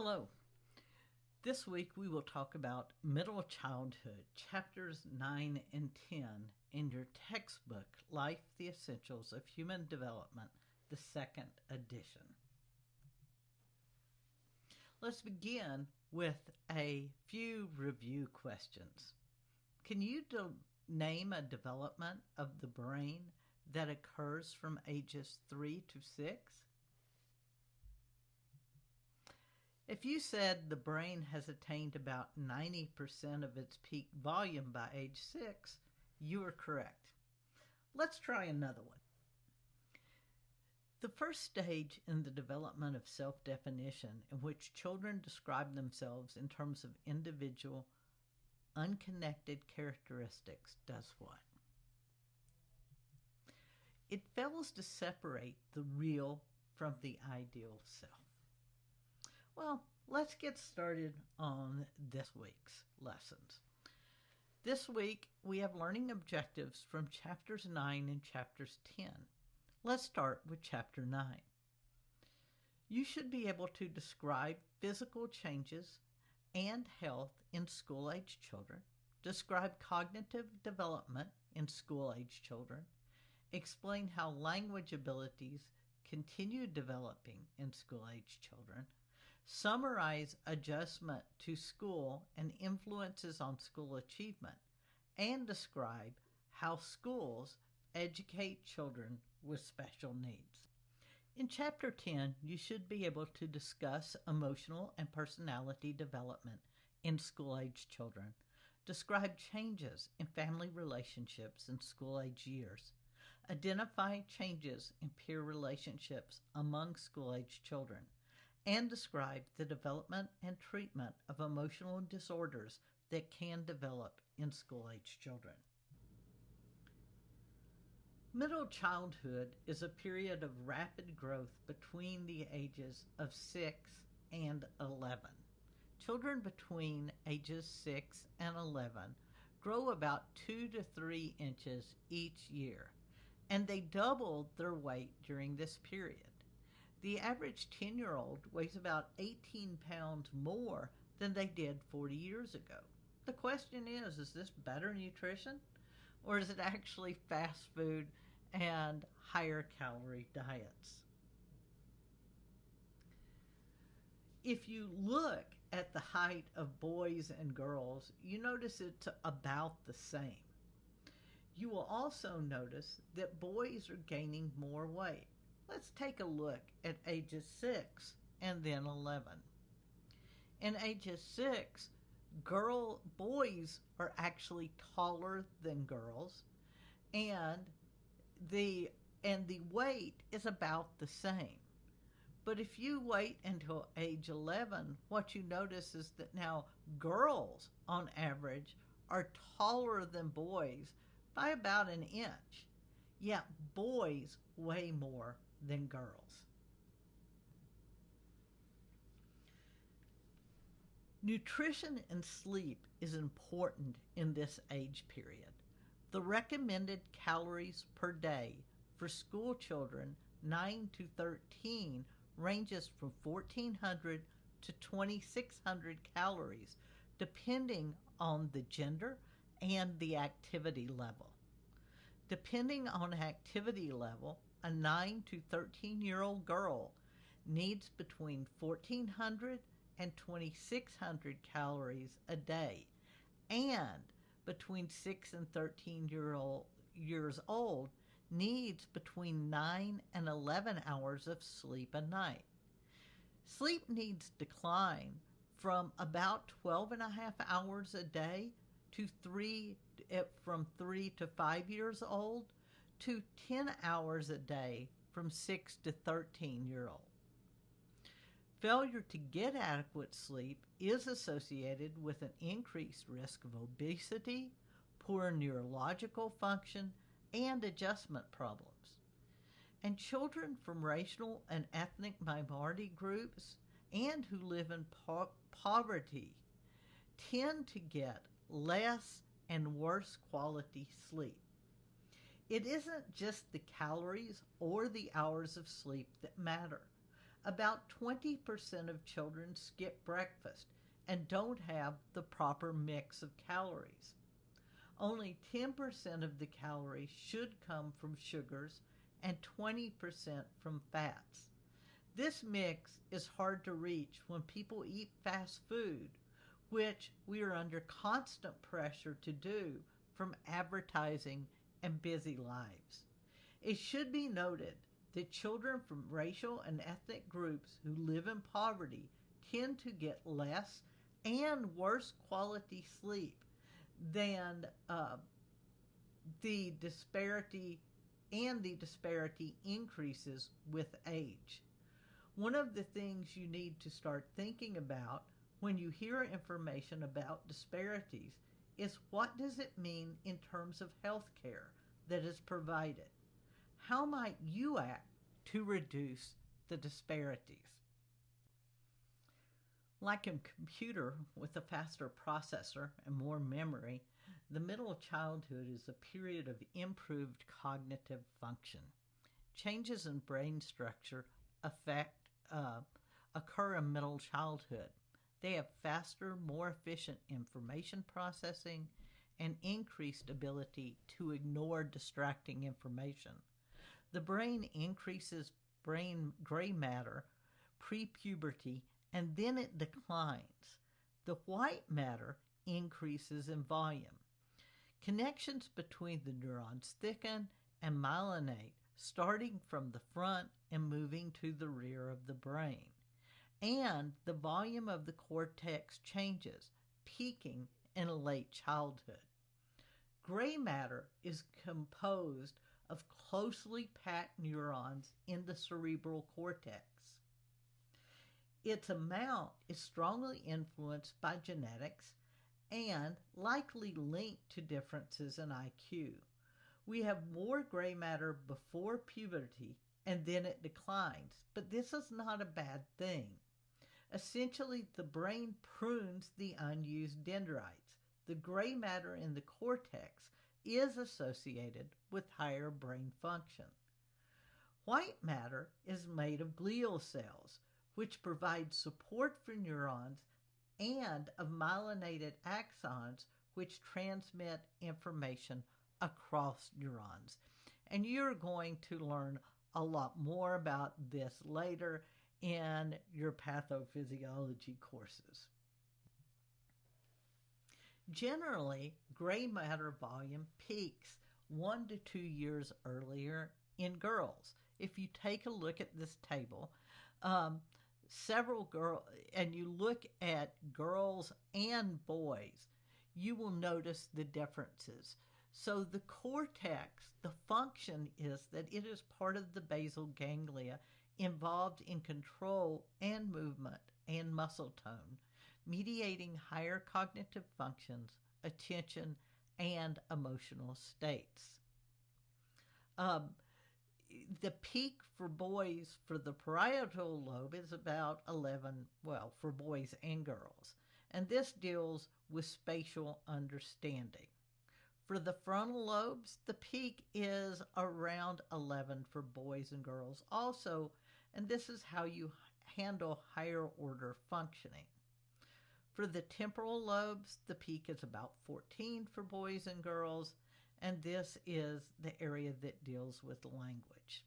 Hello. This week we will talk about middle childhood, chapters 9 and 10 in your textbook, Life, the Essentials of Human Development, the second edition. Let's begin with a few review questions. Can you name a development of the brain that occurs from ages 3 to 6? If you said the brain has attained about 90% of its peak volume by age 6, you are correct. Let's try another one. The first stage in the development of self-definition, in which children describe themselves in terms of individual, unconnected characteristics, does what? It fails to separate the real from the ideal self. Well, let's get started on this week's lessons. This week, we have learning objectives from chapters 9 and chapters 10. Let's start with chapter 9. You should be able to describe physical changes and health in school-age children, describe cognitive development in school-age children, explain how language abilities continue developing in school-age children, summarize adjustment to school and influences on school achievement, and describe how schools educate children with special needs. In Chapter 10, you should be able to discuss emotional and personality development in school-age children, describe changes in family relationships in school-age years, identify changes in peer relationships among school-age children, and describe the development and treatment of emotional disorders that can develop in school-age children. Middle childhood is a period of rapid growth between the ages of 6 and 11. Children between ages 6 and 11 grow about 2 to 3 inches each year, and they double their weight during this period. The average 10-year-old weighs about 18 pounds more than they did 40 years ago. The question is this better nutrition, or is it actually fast food and higher calorie diets? If you look at the height of boys and girls, you notice it's about the same. You will also notice that boys are gaining more weight. Let's take a look at ages 6 and then 11. In ages 6, boys are actually taller than girls, and the weight is about the same. But if you wait until age 11, what you notice is that now girls, on average, are taller than boys by about an inch, yet boys weigh more than girls. Nutrition and sleep is important in this age period. The recommended calories per day for school children 9 to 13 ranges from 1,400 to 2,600 calories, depending on the gender and the activity level. Depending on activity level, a 9 to 13-year-old girl needs between 1,400 and 2,600 calories a day, and between 6 and 13 years old needs between 9 and 11 hours of sleep a night. Sleep needs decline from about 12 and a half hours a day to from 3 to 5 years old to 10 hours a day from 6 to 13-year-old. Failure to get adequate sleep is associated with an increased risk of obesity, poor neurological function, and adjustment problems. And children from racial and ethnic minority groups and who live in poverty tend to get less and worse quality sleep. It isn't just the calories or the hours of sleep that matter. About 20% of children skip breakfast and don't have the proper mix of calories. Only 10% of the calories should come from sugars and 20% from fats. This mix is hard to reach when people eat fast food, which we are under constant pressure to do from advertising and busy lives. It should be noted that children from racial and ethnic groups who live in poverty tend to get less and worse quality sleep than the disparity increases with age. One of the things you need to start thinking about when you hear information about disparities is, what does it mean in terms of health care that is provided? How might you act to reduce the disparities? Like a computer with a faster processor and more memory, the middle childhood is a period of improved cognitive function. Changes in brain structure occur in middle childhood. They have faster, more efficient information processing and increased ability to ignore distracting information. The brain increases brain gray matter pre-puberty, and then it declines. The white matter increases in volume. Connections between the neurons thicken and myelinate, starting from the front and moving to the rear of the brain. And the volume of the cortex changes, peaking in late childhood. Gray matter is composed of closely packed neurons in the cerebral cortex. Its amount is strongly influenced by genetics and likely linked to differences in IQ. We have more gray matter before puberty and then it declines, but this is not a bad thing. Essentially, the brain prunes the unused dendrites. The gray matter in the cortex is associated with higher brain function. White matter is made of glial cells, which provide support for neurons, and of myelinated axons, which transmit information across neurons. And you're going to learn a lot more about this later in your pathophysiology courses. Generally, gray matter volume peaks 1 to 2 years earlier in girls. If you take a look at this table, several girls, and you look at girls and boys, you will notice the differences. So the cortex, the function is that it is part of the basal ganglia involved in control and movement and muscle tone, mediating higher cognitive functions, attention, and emotional states. The peak for boys for the parietal lobe is about 11, for boys and girls. And this deals with spatial understanding. For the frontal lobes, the peak is around 11 for boys and girls also, and this is how you handle higher order functioning. For the temporal lobes, the peak is about 14 for boys and girls, and this is the area that deals with language.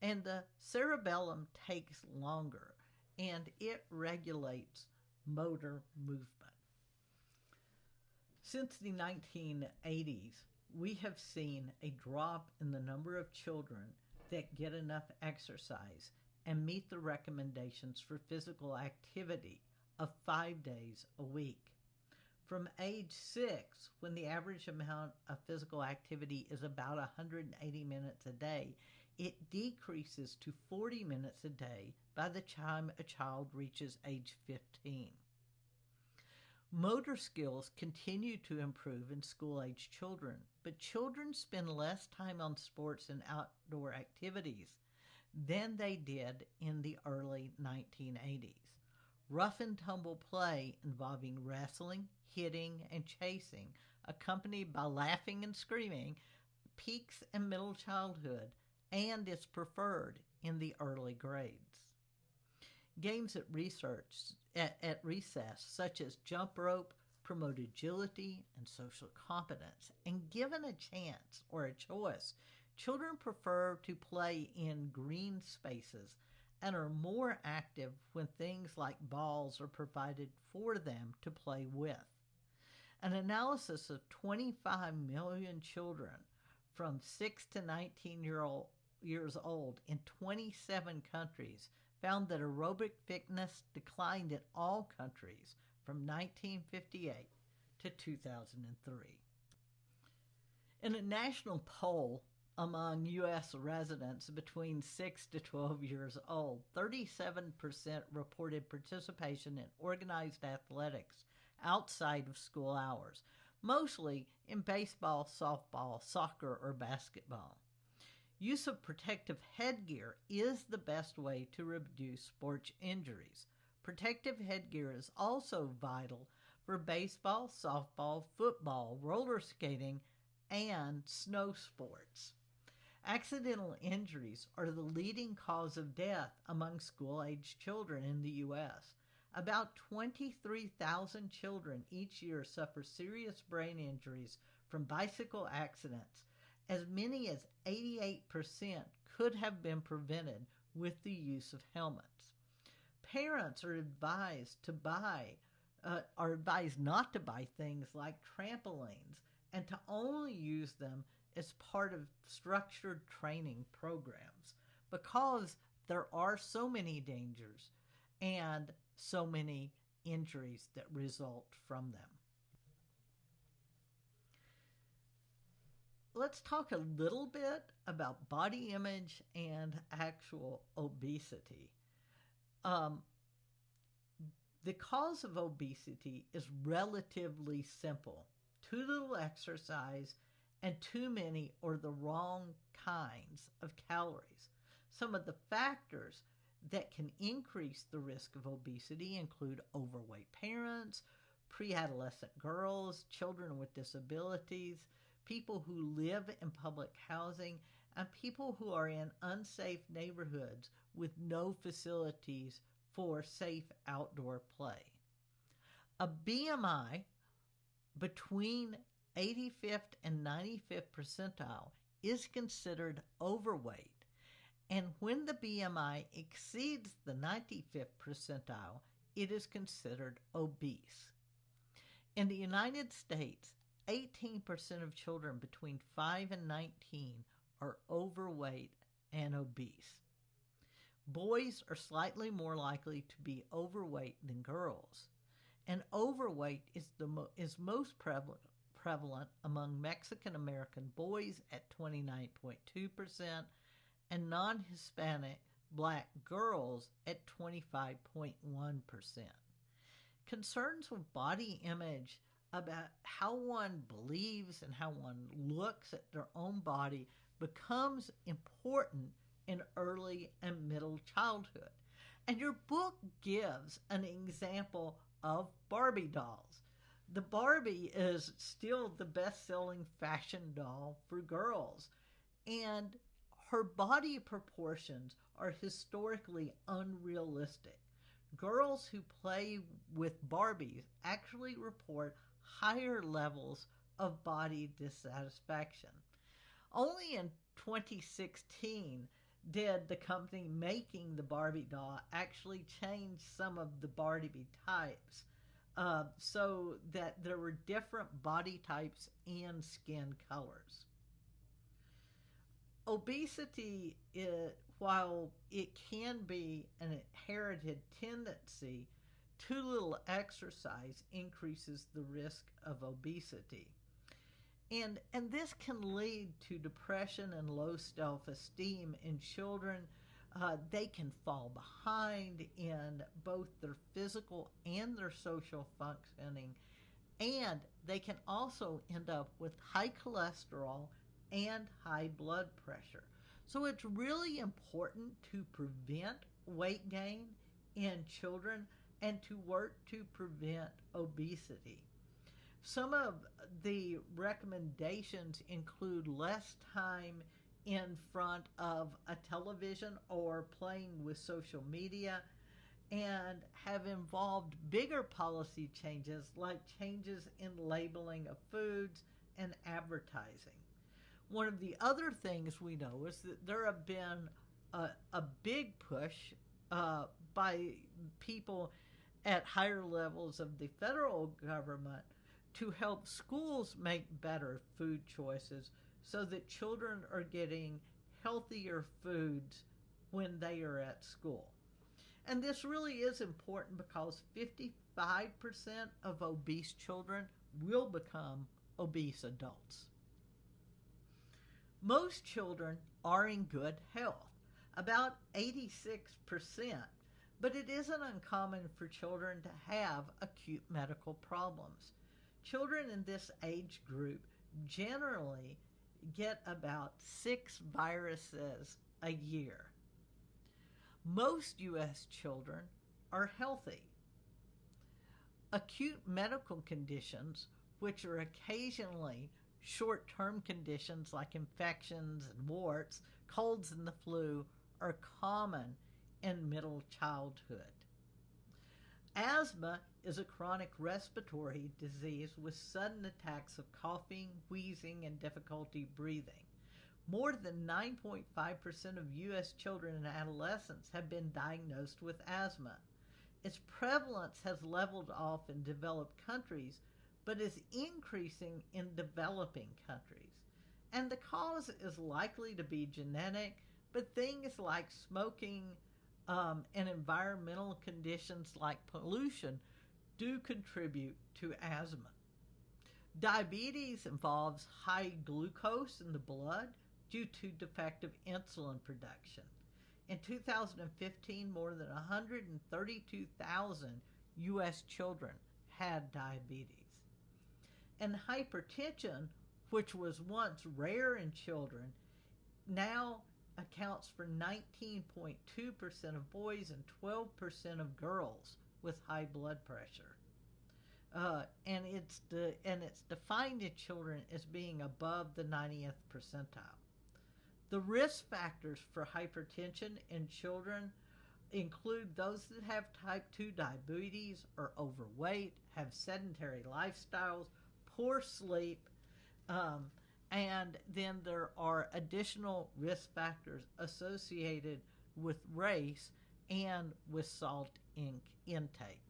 And the cerebellum takes longer, and it regulates motor movement. Since the 1980s, we have seen a drop in the number of children that get enough exercise and meet the recommendations for physical activity of 5 days a week. From age 6, when the average amount of physical activity is about 180 minutes a day, it decreases to 40 minutes a day by the time a child reaches age 15. Motor skills continue to improve in school-age children, but children spend less time on sports and outdoor activities than they did in the early 1980s. Rough and tumble play involving wrestling, hitting, and chasing, accompanied by laughing and screaming, peaks in middle childhood and is preferred in the early grades. Games at recess, such as jump rope, promote agility and social competence. And given a chance or a choice, children prefer to play in green spaces and are more active when things like balls are provided for them to play with. An analysis of 25 million children from 6 to 19 years old in 27 countries found that aerobic fitness declined in all countries from 1958 to 2003. In a national poll among U.S. residents between 6 to 12 years old, 37% reported participation in organized athletics outside of school hours, mostly in baseball, softball, soccer, or basketball. Use of protective headgear is the best way to reduce sports injuries. Protective headgear is also vital for baseball, softball, football, roller skating, and snow sports. Accidental injuries are the leading cause of death among school-aged children in the U.S. About 23,000 children each year suffer serious brain injuries from bicycle accidents. As many as 88% could have been prevented with the use of helmets. Parents are advised not to buy things like trampolines and to only use them as part of structured training programs because there are so many dangers and so many injuries that result from them. Let's talk a little bit about body image and actual obesity. The cause of obesity is relatively simple. Too little exercise and too many or the wrong kinds of calories. Some of the factors that can increase the risk of obesity include overweight parents, pre-adolescent girls, children with disabilities, people who live in public housing, and people who are in unsafe neighborhoods with no facilities for safe outdoor play. A BMI between 85th and 95th percentile is considered overweight, and when the BMI exceeds the 95th percentile, it is considered obese. In the United States, 18% of children between 5 and 19 are overweight and obese. Boys are slightly more likely to be overweight than girls, and overweight is most prevalent among Mexican American boys at 29.2% and non-Hispanic Black girls at 25.1%. Concerns with body image about how one believes and how one looks at their own body becomes important in early and middle childhood. And your book gives an example of Barbie dolls. The Barbie is still the best-selling fashion doll for girls, and her body proportions are historically unrealistic. Girls who play with Barbies actually report higher levels of body dissatisfaction. Only in 2016 did the company making the Barbie doll actually change some of the Barbie types so that there were different body types and skin colors. Obesity, while it can be an inherited tendency, too little exercise increases the risk of obesity. And this can lead to depression and low self-esteem in children. They can fall behind in both their physical and their social functioning. And they can also end up with high cholesterol and high blood pressure. So it's really important to prevent weight gain in children and to work to prevent obesity. Some of the recommendations include less time in front of a television or playing with social media, and have involved bigger policy changes like changes in labeling of foods and advertising. One of the other things we know is that there have been a big push by people at higher levels of the federal government to help schools make better food choices so that children are getting healthier foods when they are at school. And this really is important because 55% of obese children will become obese adults. Most children are in good health, about 86%, but it isn't uncommon for children to have acute medical problems. Children in this age group generally get about 6 viruses a year. Most U.S. children are healthy. Acute medical conditions, which are occasionally short-term conditions like infections and warts, colds and the flu, are common in middle childhood. Asthma is a chronic respiratory disease with sudden attacks of coughing, wheezing, and difficulty breathing. More than 9.5% of U.S. children and adolescents have been diagnosed with asthma. Its prevalence has leveled off in developed countries, but is increasing in developing countries. And the cause is likely to be genetic, but things like smoking and environmental conditions like pollution do contribute to asthma. Diabetes involves high glucose in the blood due to defective insulin production. In 2015, more than 132,000 U.S. children had diabetes. And hypertension, which was once rare in children, now accounts for 19.2% of boys and 12% of girls with high blood pressure. And it's defined in children as being above the 90th percentile. The risk factors for hypertension in children include those that have type 2 diabetes, are overweight, have sedentary lifestyles, poor sleep, and then there are additional risk factors associated with race and with salt intake.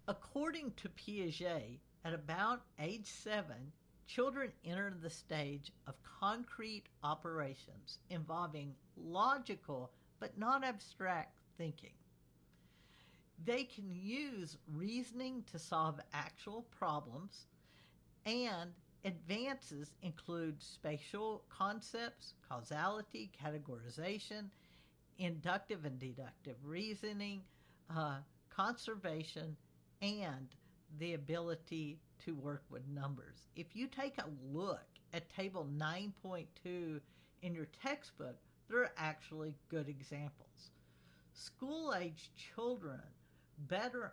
According to Psja, at about age 7, children enter the stage of concrete operations involving logical but not abstract thinking. They can use reasoning to solve actual problems, and advances include spatial concepts, causality, categorization, inductive and deductive reasoning, conservation, and the ability to work with numbers. If you take a look at table 9.2 in your textbook, there are actually good examples. School-age children better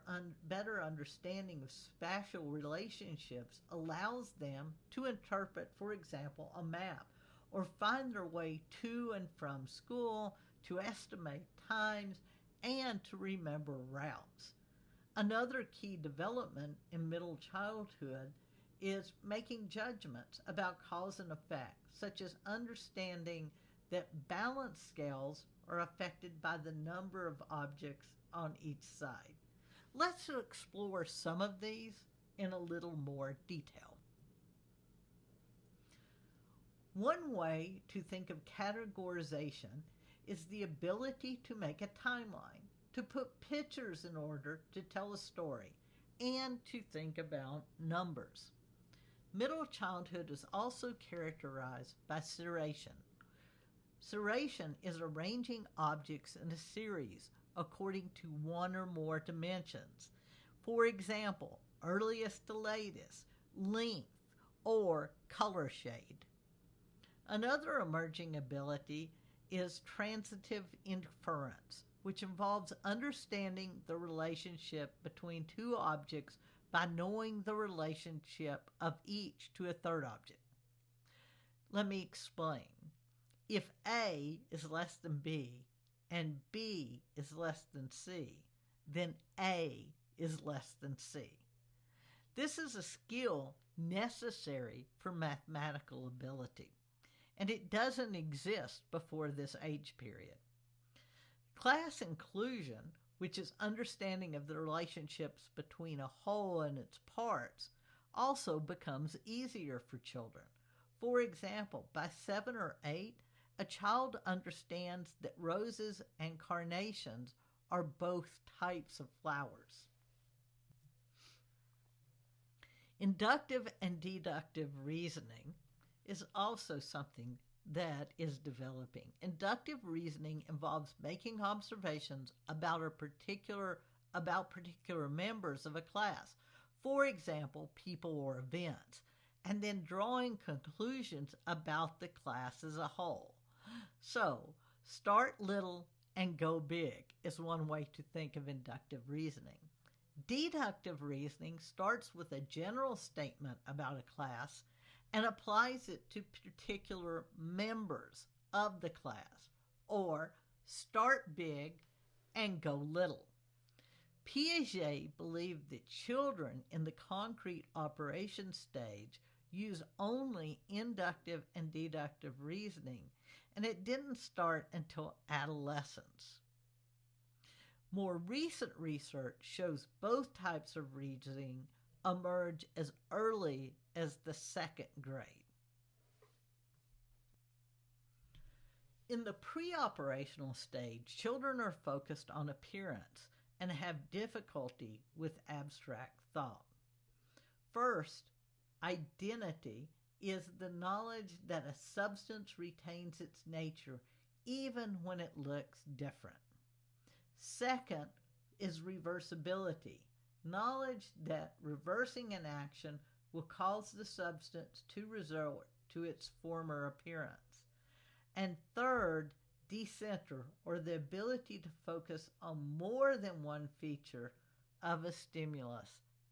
understanding of spatial relationships allows them to interpret, for example, a map, or find their way to and from school, to estimate times, and to remember routes. Another key development in middle childhood is making judgments about cause and effect, such as understanding that balance scales are affected by the number of objects on each side. Let's explore some of these in a little more detail. One way to think of categorization is the ability to make a timeline, to put pictures in order to tell a story, and to think about numbers. Middle childhood is also characterized by seriation. Seriation is arranging objects in a series according to one or more dimensions. For example, earliest to latest, length, or color shade. Another emerging ability is transitive interference, which involves understanding the relationship between two objects by knowing the relationship of each to a third object. Let me explain. If A is less than B and B is less than C, then A is less than C. This is a skill necessary for mathematical ability, and it doesn't exist before this age period. Class inclusion, which is understanding of the relationships between a whole and its parts, also becomes easier for children. For example, by 7 or 8, a child understands that roses and carnations are both types of flowers. Inductive and deductive reasoning is also something that is developing. Inductive reasoning involves making observations about particular members of a class, for example, people or events, and then drawing conclusions about the class as a whole. So, start little and go big is one way to think of inductive reasoning. Deductive reasoning starts with a general statement about a class and applies it to particular members of the class, or start big and go little. Psja believed that children in the concrete operation stage use only inductive and deductive reasoning, and it didn't start until adolescence. More recent research shows both types of reasoning emerge as early as the 2nd grade. In the pre-operational stage, children are focused on appearance and have difficulty with abstract thought. First, identity is the knowledge that a substance retains its nature even when it looks different. Second is reversibility, knowledge that reversing an action will cause the substance to resort to its former appearance. And third, decenter, or the ability to focus on more than one feature of a stimulus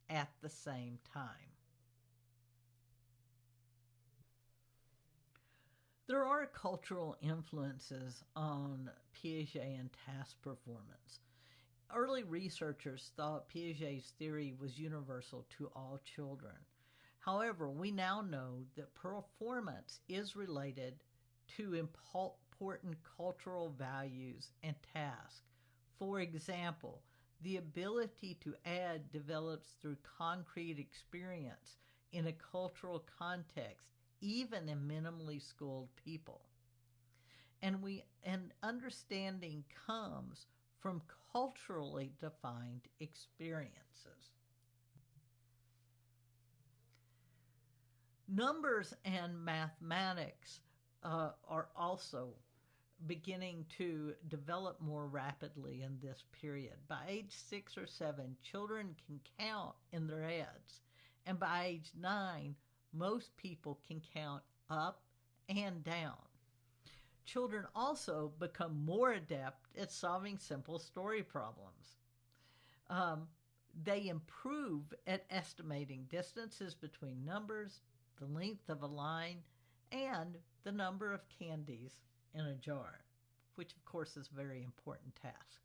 at the same time. There are cultural influences on Piaget and task performance. Early researchers thought Piaget's theory was universal to all children. However, we now know that performance is related to important cultural values and tasks. For example, the ability to add develops through concrete experience in a cultural context, even in minimally schooled people. And understanding comes from culturally defined experiences. Numbers and mathematics are also beginning to develop more rapidly in this period. By age 6 or 7, children can count in their heads, and by age 9, most people can count up and down. Children also become more adept at solving simple story problems. They improve at estimating distances between numbers, the length of a line, and the number of candies in a jar, which of course is a very important task.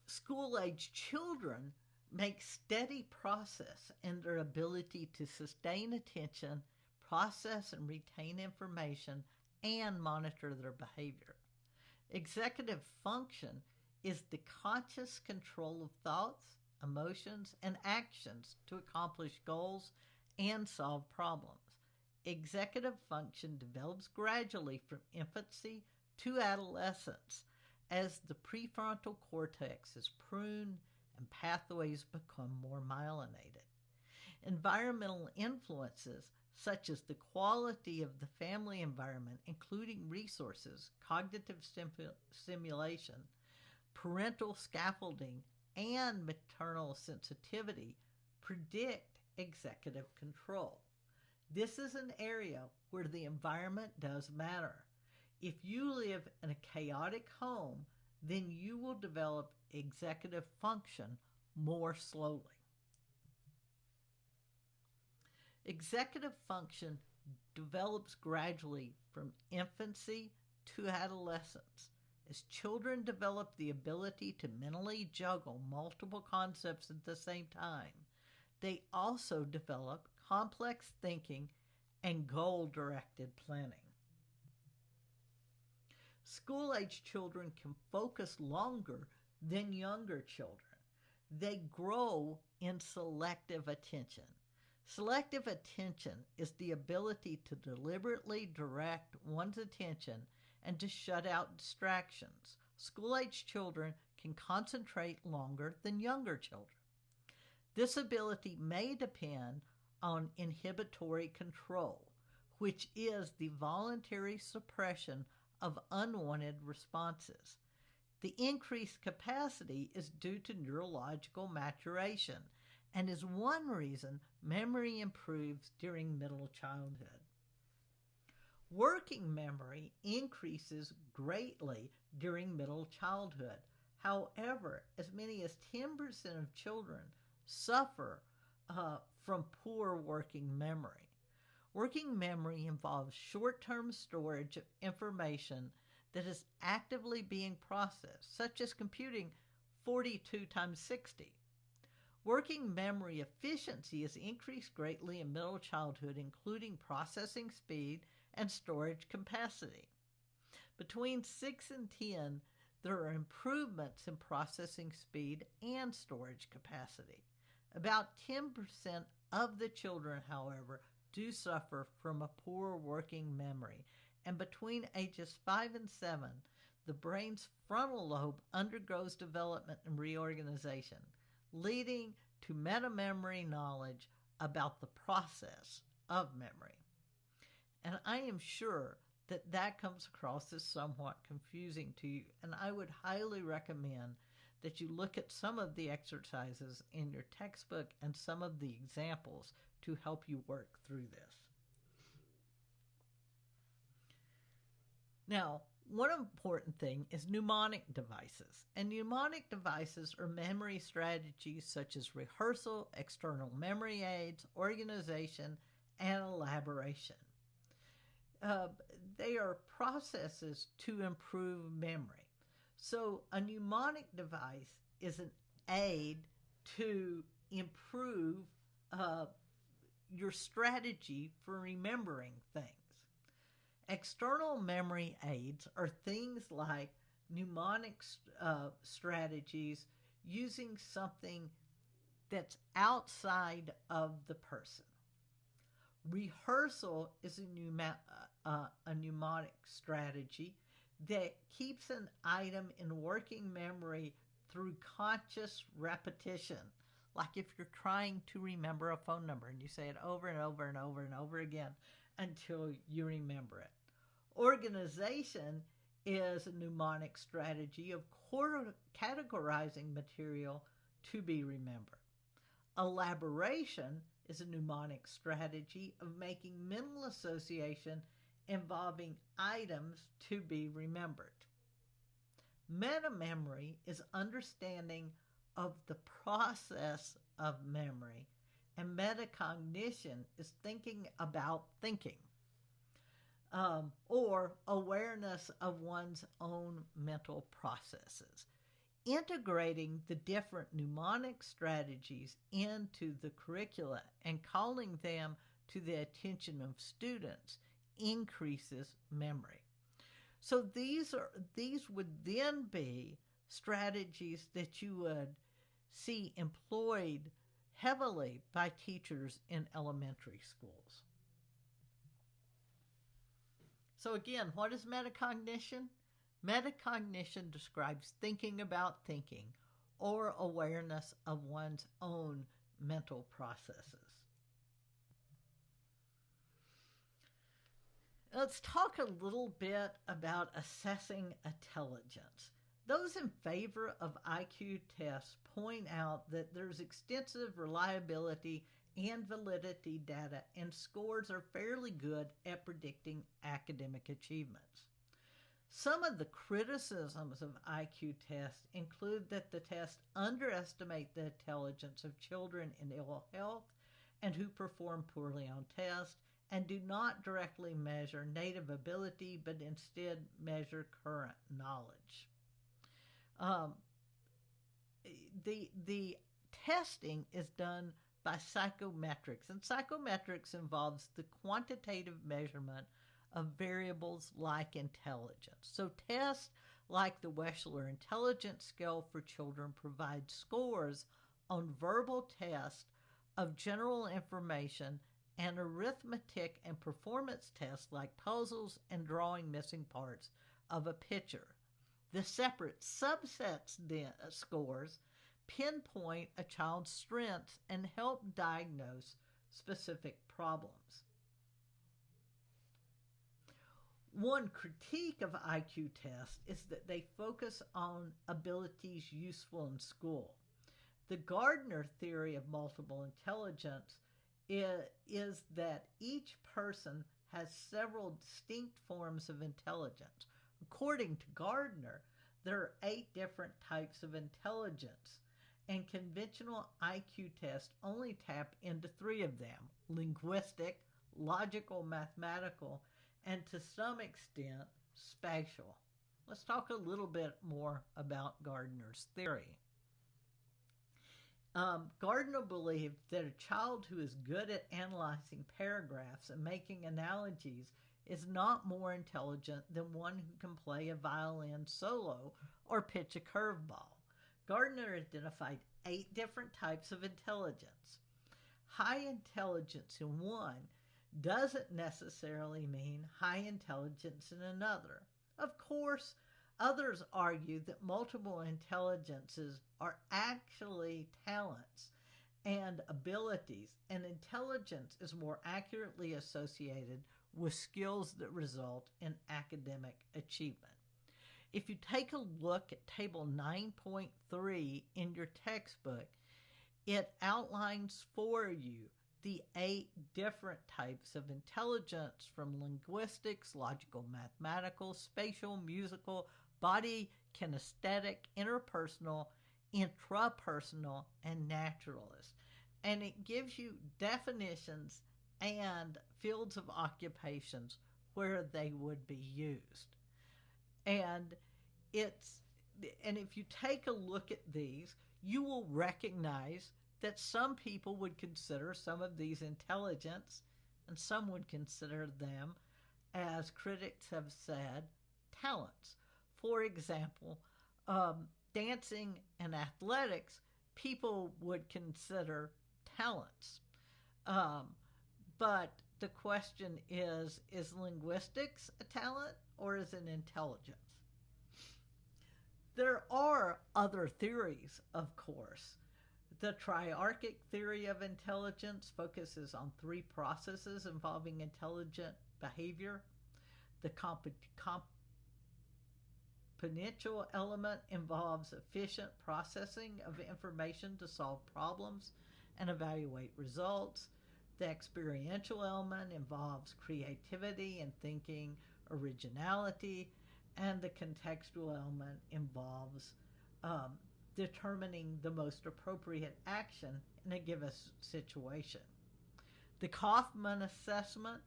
School-age children make steady progress in their ability to sustain attention, process and retain information, and monitor their behavior. Executive function is the conscious control of thoughts, emotions, and actions to accomplish goals and solve problems. Executive function develops gradually from infancy to adolescence as the prefrontal cortex is pruned and pathways become more myelinated. Environmental influences, such as the quality of the family environment, including resources, cognitive stimulation, parental scaffolding, and maternal sensitivity, predict executive control. This is an area where the environment does matter. If you live in a chaotic home, then you will develop executive function more slowly. Executive function develops gradually from infancy to adolescence. As children develop the ability to mentally juggle multiple concepts at the same time, they also develop complex thinking and goal-directed planning. School-age children can focus longer than younger children. They grow in selective attention. Selective attention is the ability to deliberately direct one's attention and to shut out distractions. School-age children can concentrate longer than younger children. This ability may depend on inhibitory control, which is the voluntary suppression of unwanted responses. The increased capacity is due to neurological maturation and is one reason memory improves during middle childhood. Working memory increases greatly during middle childhood. However, as many as 10% of children suffer from poor working memory. Working memory involves short-term storage of information that is actively being processed, such as computing 42 times 60. Working memory efficiency is increased greatly in middle childhood, including processing speed and storage capacity. Between 6 and 10, there are improvements in processing speed and storage capacity. About 10% of the children, however, do suffer from a poor working memory, and between ages 5 and 7, the brain's frontal lobe undergoes development and reorganization, leading to metamemory knowledge about the process of memory. And I am sure that that comes across as somewhat confusing to you, and I would highly recommend that you look at some of the exercises in your textbook and some of the examples to help you work through this. Now, one important thing is mnemonic devices. And mnemonic devices are memory strategies such as rehearsal, external memory aids, organization, and elaboration. They are processes to improve memory. So a mnemonic device is an aid to improve your strategy for remembering things. External memory aids are things like mnemonic strategies using something that's outside of the person. Rehearsal is a mnemonic strategy that keeps an item in working memory through conscious repetition. Like if you're trying to remember a phone number and you say it over and over and over and over again until you remember it. Organization is a mnemonic strategy of categorizing material to be remembered. Elaboration is a mnemonic strategy of making mental association involving items to be remembered. Metamemory is understanding of the process of memory, and metacognition is thinking about thinking, or awareness of one's own mental processes. Integrating the different mnemonic strategies into the curricula and calling them to the attention of students increases memory. So these would then be strategies that you would see employed heavily by teachers in elementary schools. So again, what is metacognition? Metacognition describes thinking about thinking or awareness of one's own mental processes. Let's talk a little bit about assessing intelligence. Those in favor of IQ tests point out that there's extensive reliability and validity data, and scores are fairly good at predicting academic achievements. Some of the criticisms of IQ tests include that the tests underestimate the intelligence of children in ill health and who perform poorly on tests, and do not directly measure native ability, but instead measure current knowledge. The testing is done by psychometrics, and psychometrics involves the quantitative measurement of variables like intelligence. So tests like the Wechsler Intelligence Scale for Children provide scores on verbal tests of general information, and arithmetic and performance tests like puzzles and drawing missing parts of a picture. The separate subsets scores pinpoint a child's strengths and help diagnose specific problems. One critique of IQ tests is that they focus on abilities useful in school. The Gardner theory of multiple intelligence is that each person has several distinct forms of intelligence. According to Gardner, there are 8 different types of intelligence, and conventional IQ tests only tap into 3 of them: linguistic, logical, mathematical, and to some extent, spatial. Let's talk a little bit more about Gardner's theory. Gardner believed that a child who is good at analyzing paragraphs and making analogies is not more intelligent than one who can play a violin solo or pitch a curveball. Gardner identified 8 different types of intelligence. High intelligence in one doesn't necessarily mean high intelligence in another. Of course, others argue that multiple intelligences are actually talents and abilities, and intelligence is more accurately associated with skills that result in academic achievement. If you take a look at Table 9.3 in your textbook, it outlines for you the 8 different types of intelligence, from linguistics, logical, mathematical, spatial, musical, body, kinesthetic, interpersonal, intrapersonal, and naturalist. And it gives you definitions and fields of occupations where they would be used. And if you take a look at these, you will recognize that some people would consider some of these intelligence, and some would consider them, as critics have said, talents. For example, dancing and athletics, people would consider talents. But the question is linguistics a talent or is it intelligence? There are other theories, of course. The Triarchic theory of intelligence focuses on 3 processes involving intelligent behavior. The componential element involves efficient processing of information to solve problems and evaluate results. The experiential element involves creativity and thinking, originality, and the contextual element involves determining the most appropriate action in a given situation. The Kaufman assessment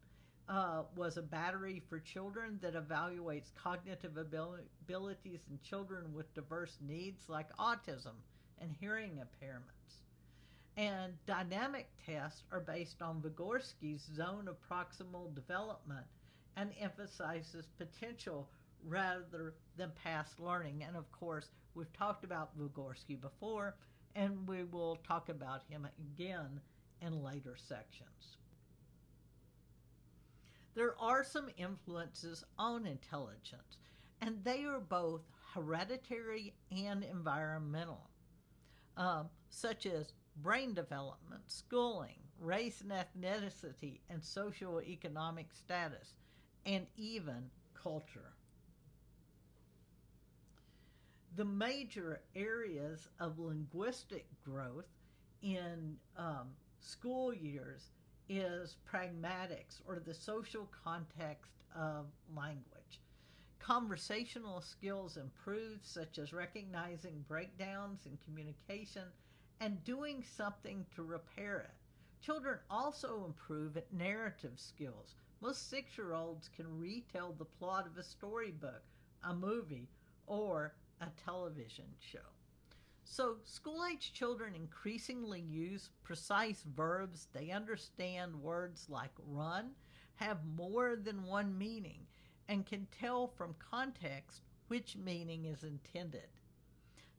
was a battery for children that evaluates cognitive abilities in children with diverse needs like autism and hearing impairments. And dynamic tests are based on Vygotsky's zone of proximal development and emphasizes potential rather than past learning. And of course, we've talked about Vygotsky before, and we will talk about him again in later sections. There are some influences on intelligence, and they are both hereditary and environmental, such as brain development, schooling, race and ethnicity, and socioeconomic status, and even culture. The major areas of linguistic growth in school years is pragmatics, or the social context of language. Conversational skills improve, such as recognizing breakdowns in communication and doing something to repair it. Children also improve at narrative skills. Most 6-year-olds can retell the plot of a storybook, a movie, or a television show. So, school-age children increasingly use precise verbs. They understand words like run, have more than one meaning, and can tell from context which meaning is intended.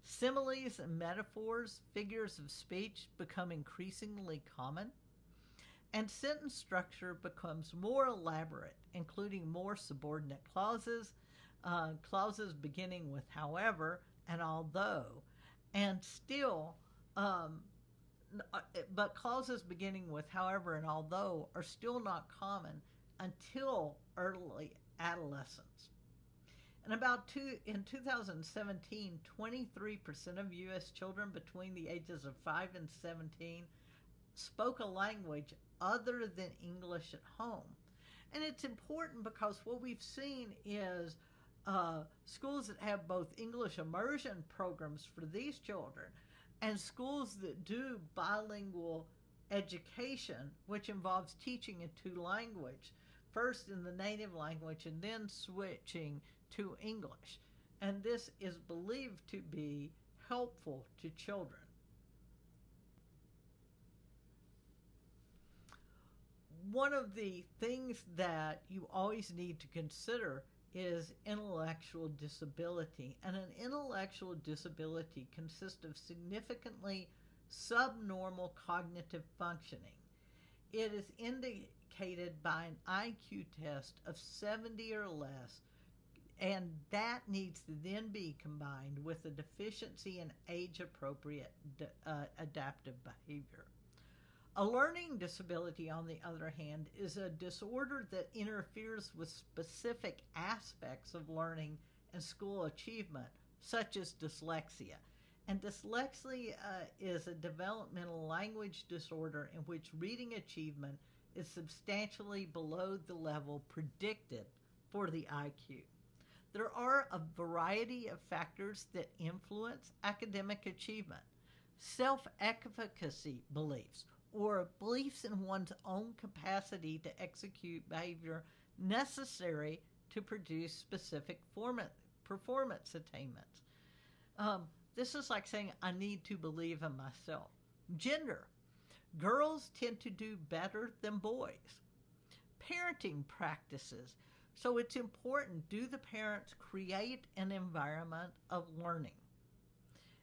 Similes and metaphors, figures of speech, become increasingly common, and sentence structure becomes more elaborate, including more subordinate clauses, clauses beginning with however and although, and still, but clauses beginning with however and although are still not common until early adolescence. And in 2017, 23% of U.S. children between the ages of 5 and 17 spoke a language other than English at home. And it's important because what we've seen is schools that have both English immersion programs for these children and schools that do bilingual education, which involves teaching in 2 languages, first in the native language and then switching to English. And this is believed to be helpful to children. One of the things that you always need to consider is intellectual disability. And an intellectual disability consists of significantly subnormal cognitive functioning. It is indicated by an IQ test of 70 or less, and that needs to then be combined with a deficiency in age-appropriate adaptive behavior. A learning disability, on the other hand, is a disorder that interferes with specific aspects of learning and school achievement, such as dyslexia. And dyslexia is a developmental language disorder in which reading achievement is substantially below the level predicted for the IQ. There are a variety of factors that influence academic achievement. Self-efficacy beliefs, or beliefs in one's own capacity to execute behavior necessary to produce specific performance attainments. This is like saying, I need to believe in myself. Gender. Girls tend to do better than boys. Parenting practices. So it's important, do the parents create an environment of learning?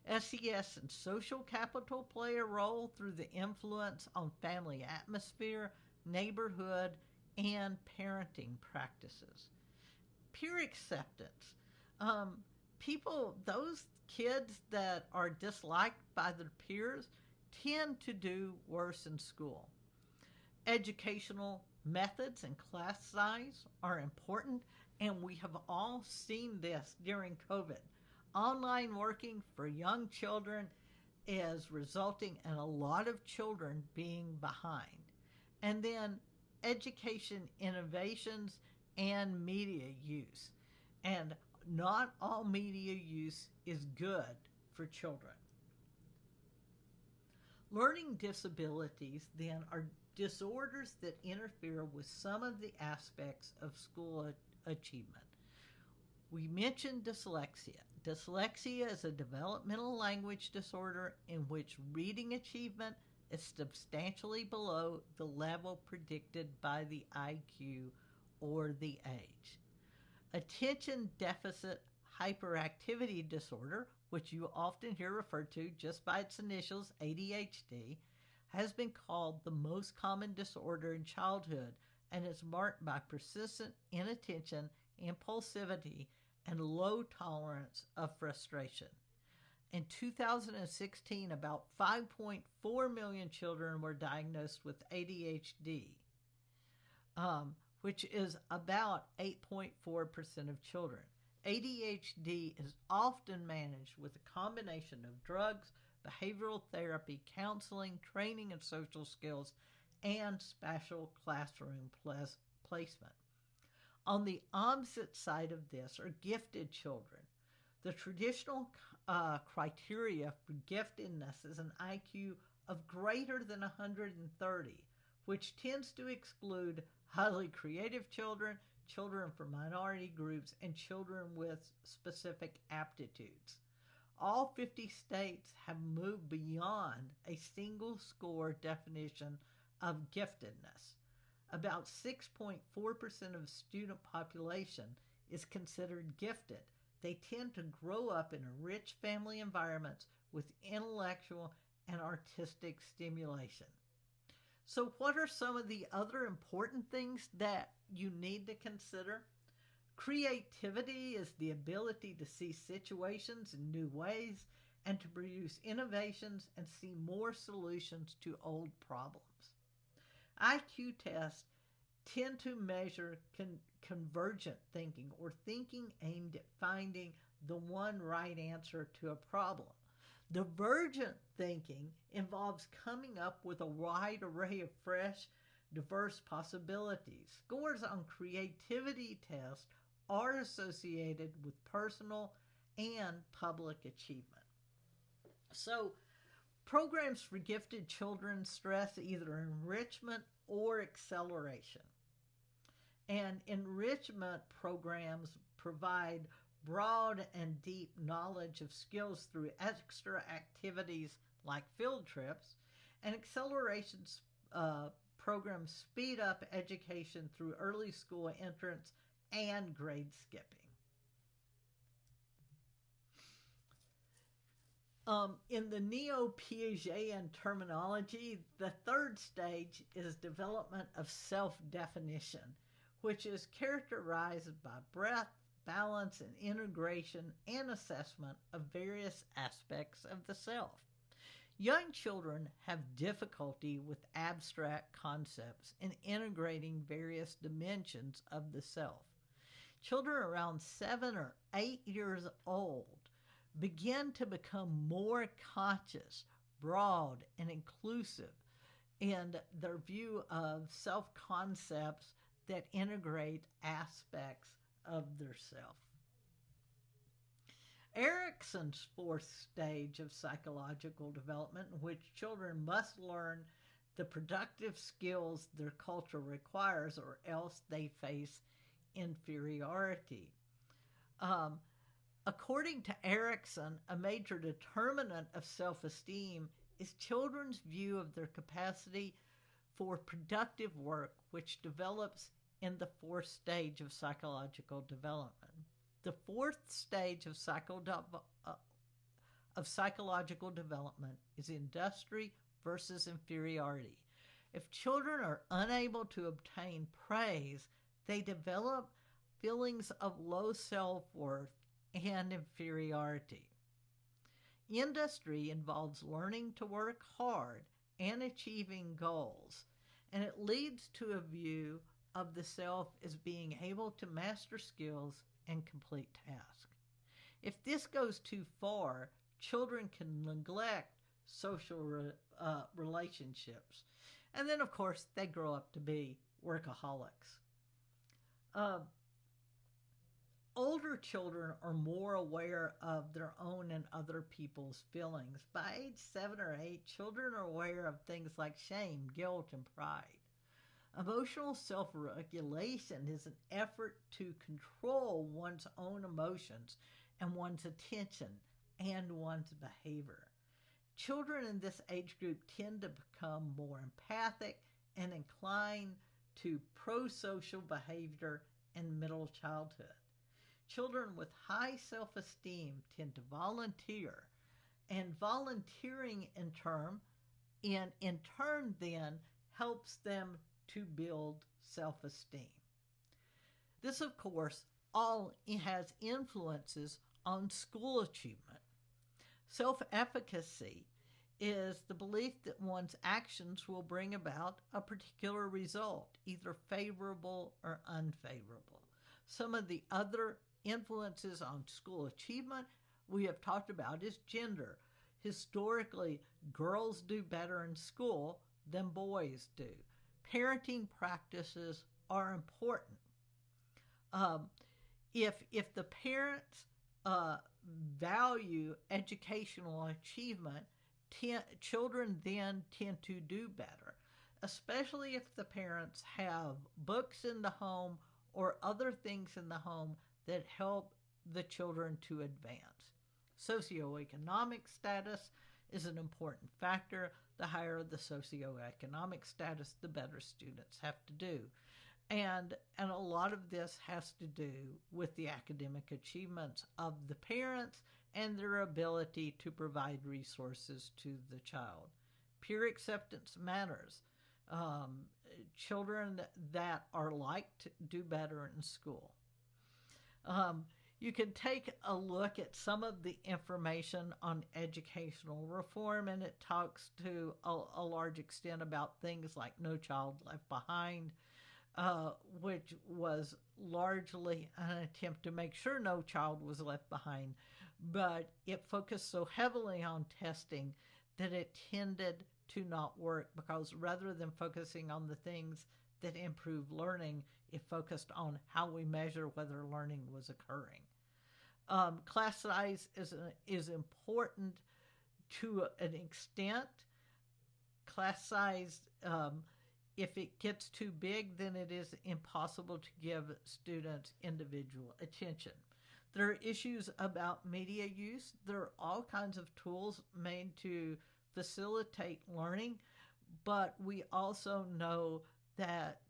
SES and social capital play a role through the influence on family atmosphere, neighborhood, and parenting practices. Peer acceptance. Those kids that are disliked by their peers tend to do worse in school. Educational methods and class size are important, and we have all seen this during COVID. Online working for young children is resulting in a lot of children being behind. And then education innovations and media use. And not all media use is good for children. Learning disabilities, then, are disorders that interfere with some of the aspects of school achievement. We mentioned dyslexia. Dyslexia is a developmental language disorder in which reading achievement is substantially below the level predicted by the IQ or the age. Attention deficit hyperactivity disorder, which you often hear referred to just by its initials, ADHD, has been called the most common disorder in childhood and is marked by persistent inattention, impulsivity, and low tolerance of frustration. In 2016, about 5.4 million children were diagnosed with ADHD, which is about 8.4% of children. ADHD is often managed with a combination of drugs, behavioral therapy, counseling, training in social skills, and special classroom placement. On the opposite side of this are gifted children. The traditional criteria for giftedness is an IQ of greater than 130, which tends to exclude highly creative children, children from minority groups, and children with specific aptitudes. All 50 states have moved beyond a single score definition of giftedness. About 6.4% of student population is considered gifted. They tend to grow up in rich family environments with intellectual and artistic stimulation. So what are some of the other important things that you need to consider? Creativity is the ability to see situations in new ways and to produce innovations and see more solutions to old problems. IQ tests tend to measure convergent thinking, or thinking aimed at finding the one right answer to a problem. Divergent thinking involves coming up with a wide array of fresh, diverse possibilities. Scores on creativity tests are associated with personal and public achievement. So, programs for gifted children stress either enrichment or acceleration. And enrichment programs provide broad and deep knowledge of skills through extra activities like field trips, and acceleration programs speed up education through early school entrance and grade skipping. In the neo-Piagetian terminology, the third stage is development of self-definition, which is characterized by breadth, balance, and integration and assessment of various aspects of the self. Young children have difficulty with abstract concepts and integrating various dimensions of the self. Children around 7 or 8 years old begin to become more conscious, broad, and inclusive in their view of self-concepts that integrate aspects of their self. Erikson's fourth stage of psychological development, in which children must learn the productive skills their culture requires, or else they face inferiority. According to Erikson, a major determinant of self-esteem is children's view of their capacity for productive work, which develops in the fourth stage of psychological development. The fourth stage of psychological development is industry versus inferiority. If children are unable to obtain praise, they develop feelings of low self-worth and inferiority. Industry involves learning to work hard and achieving goals, and it leads to a view of the self as being able to master skills and complete tasks. If this goes too far, children can neglect social relationships. And then, of course, they grow up to be workaholics. Older children are more aware of their own and other people's feelings. By age 7 or 8, children are aware of things like shame, guilt, and pride. Emotional self-regulation is an effort to control one's own emotions and one's attention and one's behavior. Children in this age group tend to become more empathic and inclined to pro-social behavior in middle childhood. Children with high self-esteem tend to volunteer, and volunteering in turn then helps them to build self-esteem. This, of course, all has influences on school achievement. Self-efficacy is the belief that one's actions will bring about a particular result, either favorable or unfavorable. Some of the other influences on school achievement we have talked about is gender. Historically, girls do better in school than boys do. Parenting practices are important. If the parents value educational achievement children then tend to do better, especially if the parents have books in the home or other things in the home that help the children to advance. Socioeconomic status is an important factor. The higher the socioeconomic status, the better students have to do. And a lot of this has to do with the academic achievements of the parents and their ability to provide resources to the child. Peer acceptance matters. Children that are liked do better in school. You can take a look at some of the information on educational reform, and it talks to a large extent about things like No Child Left Behind, which was largely an attempt to make sure no child was left behind, but it focused so heavily on testing that it tended to not work, because rather than focusing on the things that improve learning, it focused on how we measure whether learning was occurring. Class size is important to an extent. Class size, if it gets too big, then it is impossible to give students individual attention. There are issues about media use. There are all kinds of tools made to facilitate learning, but we also know that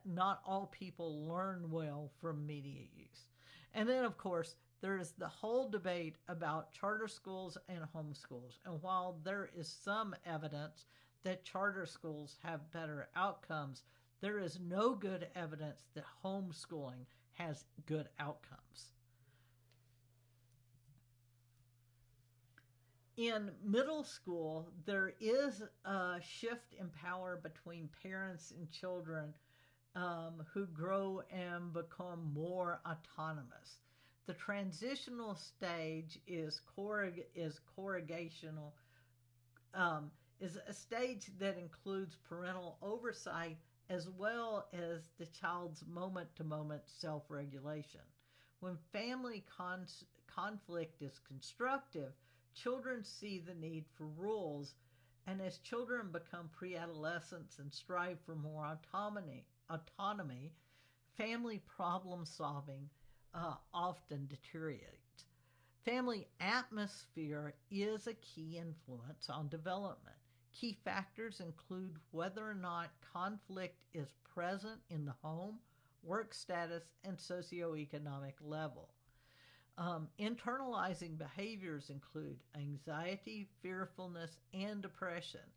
not all people learn well from media use. And then, of course, there is the whole debate about charter schools and homeschools. And while there is some evidence that charter schools have better outcomes, there is no good evidence that homeschooling has good outcomes. In middle school, there is a shift in power between parents and children who grow and become more autonomous. The transitional stage is corrigational, is a stage that includes parental oversight as well as the child's moment-to-moment self-regulation. When family conflict is constructive, children see the need for rules, and as children become pre-adolescents and strive for more autonomy, family problem solving often deteriorates. Family atmosphere is a key influence on development. Key factors include whether or not conflict is present in the home, work status, and socioeconomic level. Internalizing behaviors include anxiety, fearfulness, and depression,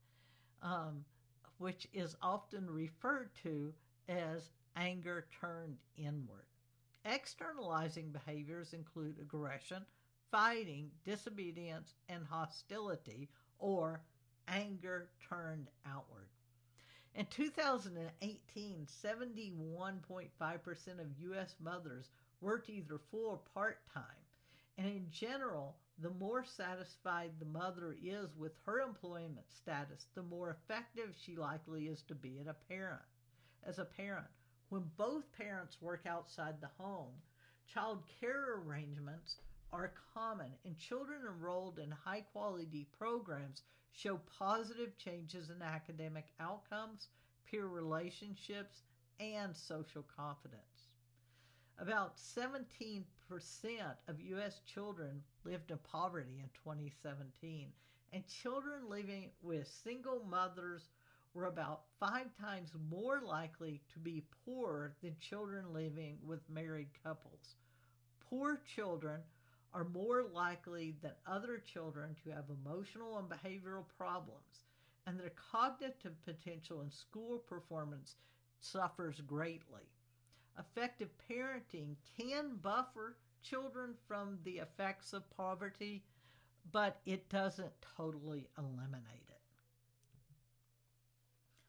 which is often referred to as anger turned inward. Externalizing behaviors include aggression, fighting, disobedience, and hostility, or anger turned outward. In 2018, 71.5% of U.S. mothers worked either full or part-time. And in general, the more satisfied the mother is with her employment status, the more effective she likely is to be as a parent. When both parents work outside the home, child care arrangements are common, and children enrolled in high-quality programs show positive changes in academic outcomes, peer relationships, and social confidence. About 17% of U.S. children lived in poverty in 2017, and children living with single mothers were about 5 times more likely to be poor than children living with married couples. Poor children are more likely than other children to have emotional and behavioral problems, and their cognitive potential and school performance suffers greatly. Effective parenting can buffer children from the effects of poverty, but it doesn't totally eliminate it.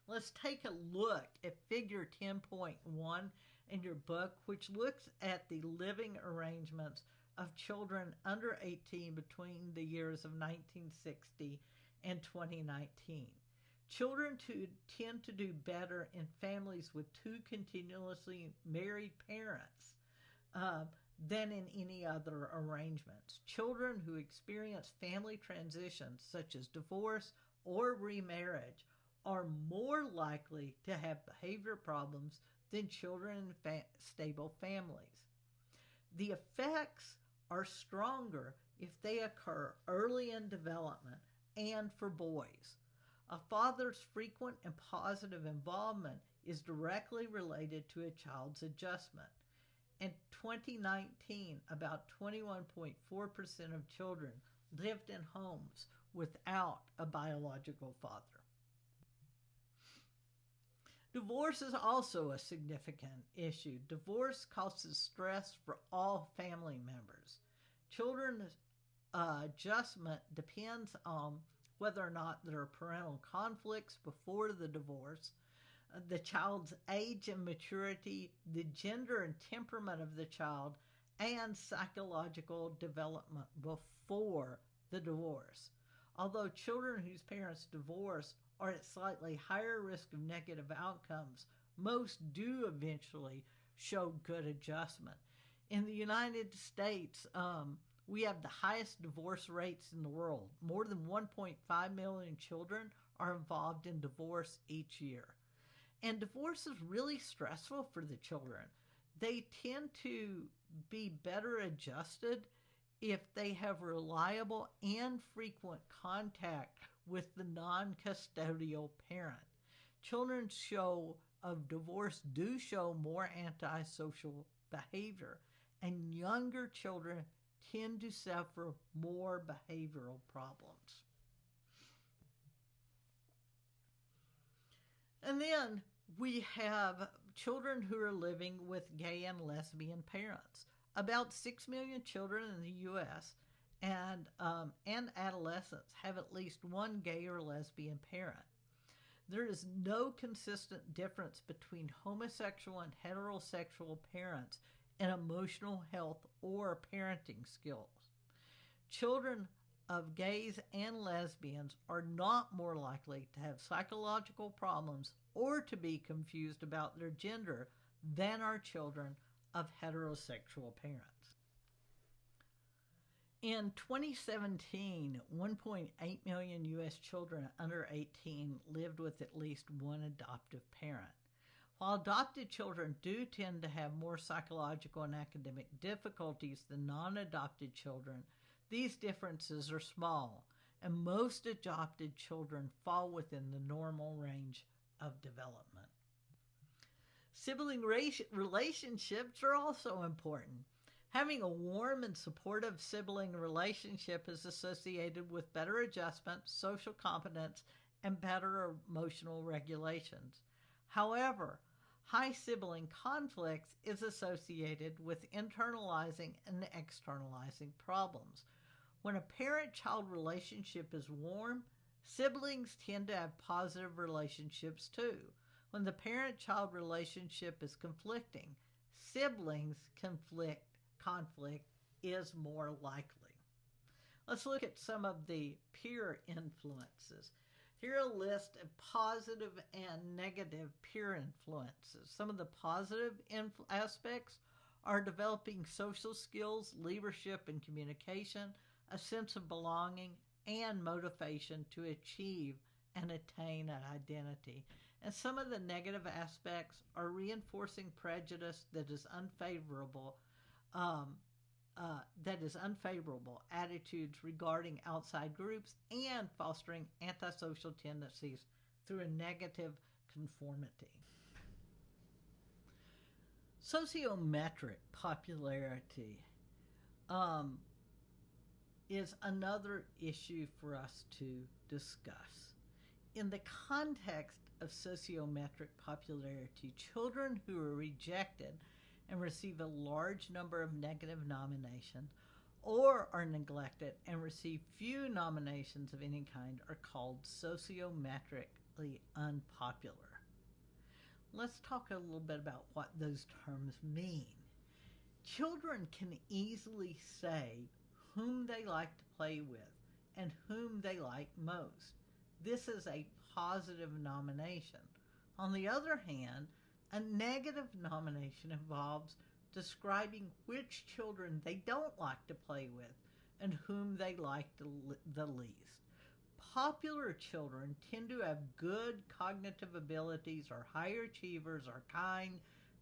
Let's take a look at figure 10.1 in your book, which looks at the living arrangements of children under 18 between the years of 1960 and 2019. Children tend to do better in families with 2 continuously married parents than in any other arrangements. Children who experience family transitions, such as divorce or remarriage, are more likely to have behavior problems than children in stable families. The effects are stronger if they occur early in development and for boys. A father's frequent and positive involvement is directly related to a child's adjustment. In 2019, about 21.4% of children lived in homes without a biological father. Divorce is also a significant issue. Divorce causes stress for all family members. Children's adjustment depends on whether or not there are parental conflicts before the divorce, the child's age and maturity, the gender and temperament of the child, and psychological development before the divorce. Although children whose parents divorced are at slightly higher risk of negative outcomes, most do eventually show good adjustment. In the United States, we have the highest divorce rates in the world. More than 1.5 million children are involved in divorce each year. And divorce is really stressful for the children. They tend to be better adjusted if they have reliable and frequent contact with the non-custodial parent. Children of divorce do show more antisocial behavior, and younger children tend to suffer more behavioral problems. And then we have children who are living with gay and lesbian parents. About 6 million children in the U.S. and adolescents have at least one gay or lesbian parent. There is no consistent difference between homosexual and heterosexual parents in emotional health or parenting skills. Children of gays and lesbians are not more likely to have psychological problems or to be confused about their gender than are children of heterosexual parents. In 2017, 1.8 million U.S. children under 18 lived with at least one adoptive parent. While adopted children do tend to have more psychological and academic difficulties than non-adopted children, these differences are small, and most adopted children fall within the normal range of development. Sibling relationships are also important. Having a warm and supportive sibling relationship is associated with better adjustment, social competence, and better emotional regulations. However, high sibling conflicts is associated with internalizing and externalizing problems. When a parent-child relationship is warm, siblings tend to have positive relationships too. When the parent-child relationship is conflicting, siblings conflict is more likely. Let's look at some of the peer influences. Here are a list of positive and negative peer influences. Some of the positive aspects are developing social skills, leadership and communication, a sense of belonging, and motivation to achieve and attain an identity. And some of the negative aspects are reinforcing prejudice that is unfavorable, attitudes regarding outside groups, and fostering antisocial tendencies through a negative conformity. Sociometric popularity is another issue for us to discuss. In the context of sociometric popularity, children who are rejected and receive a large number of negative nominations or are neglected and receive few nominations of any kind are called sociometrically unpopular. Let's talk a little bit about what those terms mean. Children can easily say whom they like to play with and whom they like most. This is a positive nomination. On the other hand, a negative nomination involves describing which children they don't like to play with and whom they like the least. Popular children tend to have good cognitive abilities, are higher achievers, are kind,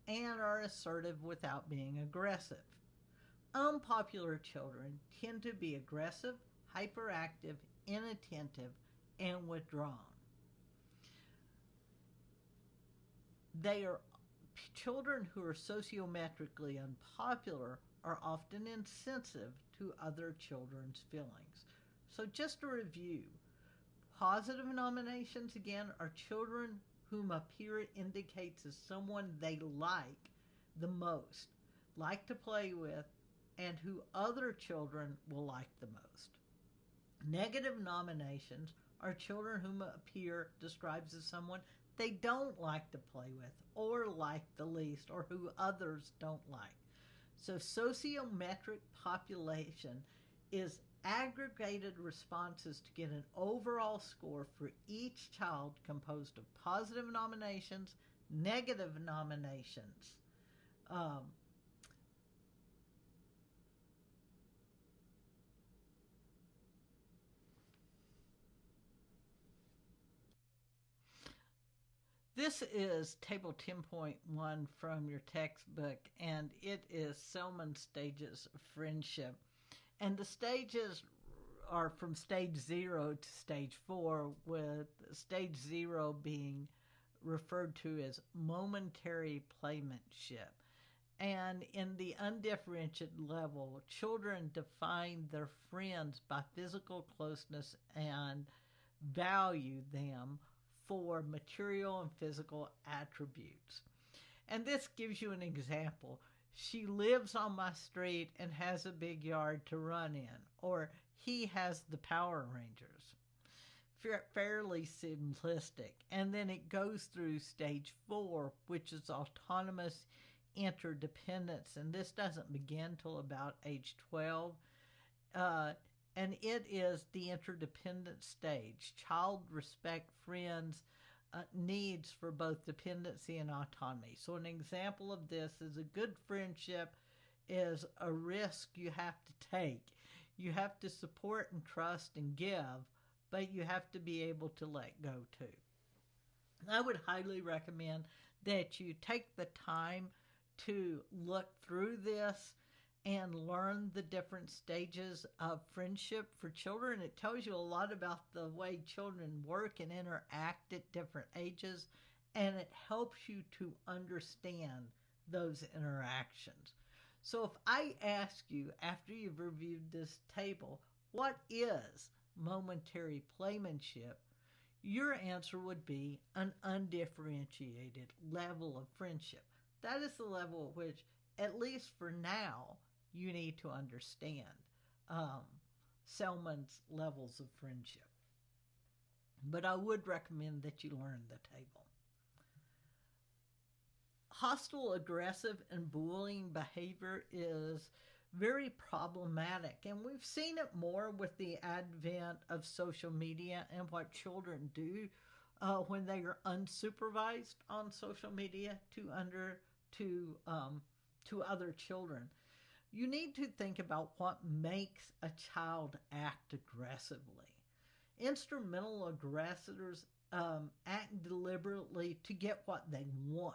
and are assertive without being aggressive. Unpopular children tend to be aggressive, hyperactive, inattentive, and withdrawn. They are children who are sociometrically unpopular are often insensitive to other children's feelings. So just to review, positive nominations again are children whom appear indicates as someone they like the most, like to play with, and who other children will like the most. Negative nominations are children whom appear describes as someone they don't like to play with or like the least or who others don't like. So sociometric population is aggregated responses to get an overall score for each child composed of positive nominations, negative nominations. This is table 10.1 from your textbook, and it is Selman's stages of friendship. And the stages are from stage 0 to stage 4, with stage 0 being referred to as momentary playmanship. And in the undifferentiated level, children define their friends by physical closeness and value them for material and physical attributes. And this gives you an example. She lives on my street and has a big yard to run in, or he has the Power Rangers. Fairly simplistic. And then it goes through stage 4, which is autonomous interdependence, and this doesn't begin till about age 12. And it is the interdependent stage. Child respect friends' needs for both dependency and autonomy. So an example of this is a good friendship is a risk you have to take. You have to support and trust and give, but you have to be able to let go too. I would highly recommend that you take the time to look through this and learn the different stages of friendship for children. It tells you a lot about the way children work and interact at different ages, and it helps you to understand those interactions. So if I ask you, after you've reviewed this table, what is momentary playmanship, your answer would be an undifferentiated level of friendship. That is the level at which, at least for now, you need to understand Selman's levels of friendship. But I would recommend that you learn the table. Hostile, aggressive, and bullying behavior is very problematic, and we've seen it more with the advent of social media and what children do when they are unsupervised on social media to other children. You need to think about what makes a child act aggressively. Instrumental aggressors act deliberately to get what they want.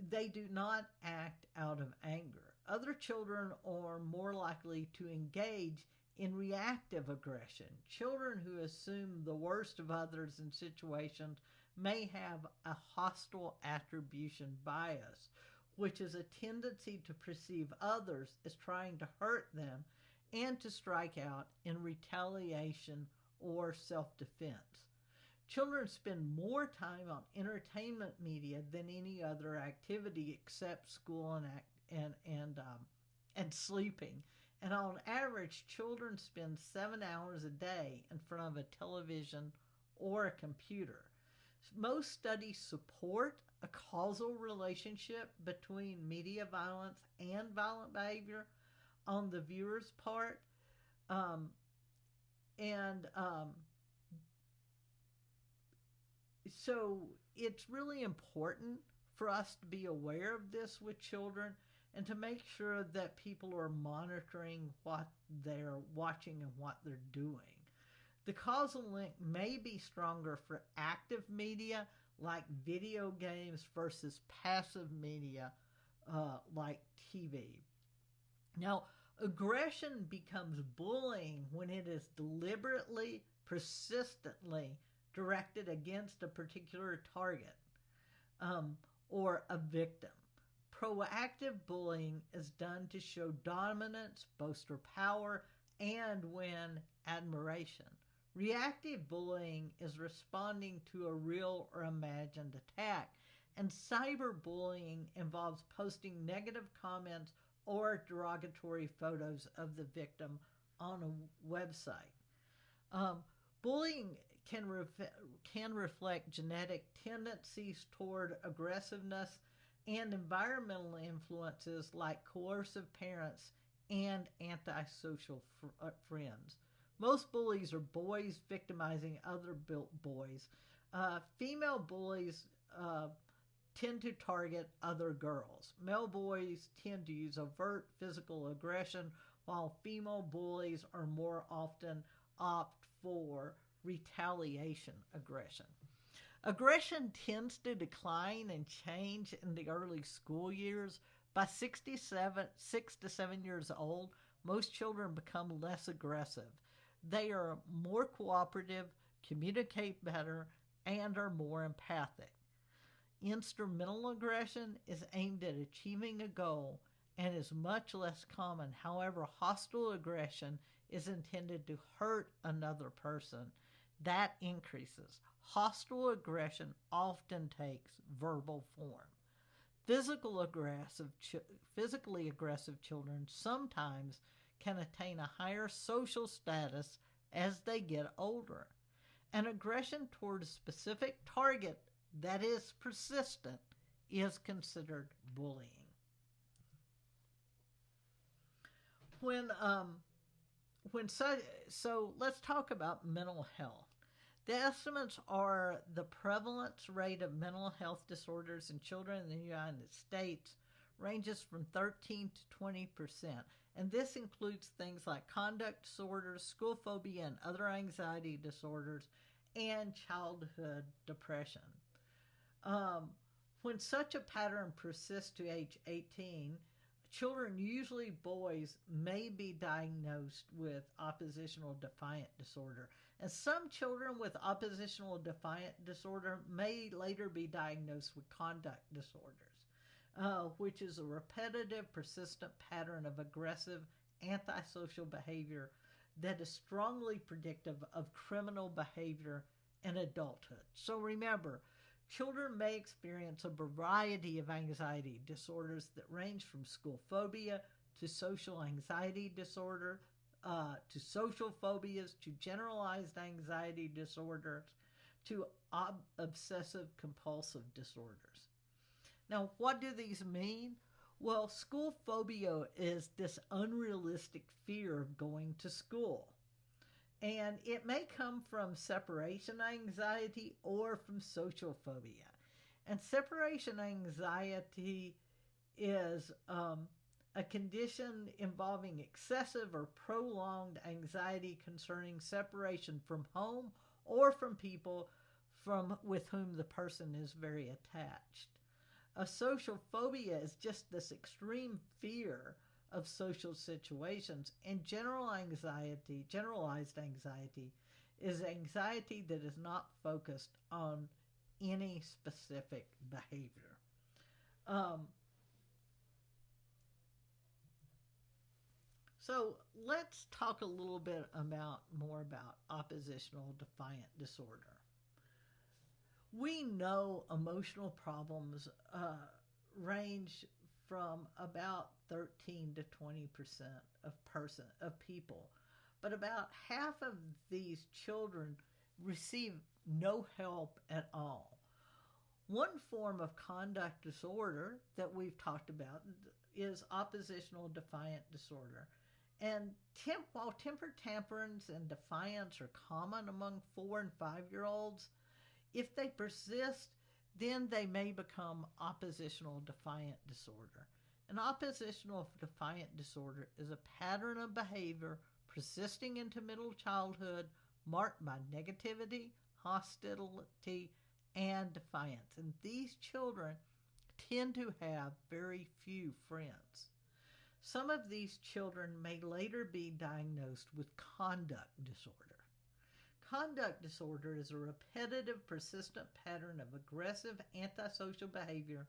They do not act out of anger. Other children are more likely to engage in reactive aggression. Children who assume the worst of others in situations may have a hostile attribution bias, which is a tendency to perceive others as trying to hurt them and to strike out in retaliation or self-defense. Children spend more time on entertainment media than any other activity except school and sleeping. And on average, children spend 7 hours a day in front of a television or a computer. Most studies support a causal relationship between media violence and violent behavior on the viewer's part. So it's really important for us to be aware of this with children and to make sure that people are monitoring what they're watching and what they're doing. The causal link may be stronger for active media like video games versus passive media like TV. Now, aggression becomes bullying when it is deliberately, persistently directed against a particular target or a victim. Proactive bullying is done to show dominance, bolster power, and win admiration. Reactive bullying is responding to a real or imagined attack, and cyberbullying involves posting negative comments or derogatory photos of the victim on a website. Bullying can reflect genetic tendencies toward aggressiveness and environmental influences like coercive parents and antisocial friends. Most bullies are boys victimizing other boys. Female bullies tend to target other girls. Male bullies tend to use overt physical aggression, while female bullies are more often opt for retaliation aggression. Aggression tends to decline and change in the early school years. By 6 to 7 years old, most children become less aggressive. They are more cooperative, communicate better, and are more empathic. Instrumental aggression is aimed at achieving a goal and is much less common. However, hostile aggression is intended to hurt another person. That increases. Hostile aggression often takes verbal form. Physically aggressive children sometimes can attain a higher social status as they get older. An aggression toward a specific target that is persistent is considered bullying. So let's talk about mental health. The estimates are the prevalence rate of mental health disorders in children in the United States ranges from 13 to 20%. And this includes things like conduct disorders, school phobia, and other anxiety disorders, and childhood depression. When such a pattern persists to age 18, children, usually boys, may be diagnosed with oppositional defiant disorder. And some children with oppositional defiant disorder may later be diagnosed with conduct disorders, which is a repetitive, persistent pattern of aggressive, antisocial behavior that is strongly predictive of criminal behavior in adulthood. So remember, children may experience a variety of anxiety disorders that range from school phobia to social anxiety disorder, to social phobias, to generalized anxiety disorders, to obsessive compulsive disorders. Now, what do these mean? Well, school phobia is this unrealistic fear of going to school. And it may come from separation anxiety or from social phobia. And separation anxiety is a condition involving excessive or prolonged anxiety concerning separation from home or from people with whom the person is very attached. A social phobia is just this extreme fear of social situations, and generalized anxiety is anxiety that is not focused on any specific behavior. So let's talk a little bit more about oppositional defiant disorder. We know emotional problems range from about 13 to 20% of people, but about half of these children receive no help at all. One form of conduct disorder that we've talked about is oppositional defiant disorder. And while temper tantrums and defiance are common among 4 and 5-year-olds, if they persist, then they may become oppositional defiant disorder. An oppositional defiant disorder is a pattern of behavior persisting into middle childhood marked by negativity, hostility, and defiance. And these children tend to have very few friends. Some of these children may later be diagnosed with conduct disorder. Conduct disorder is a repetitive, persistent pattern of aggressive, antisocial behavior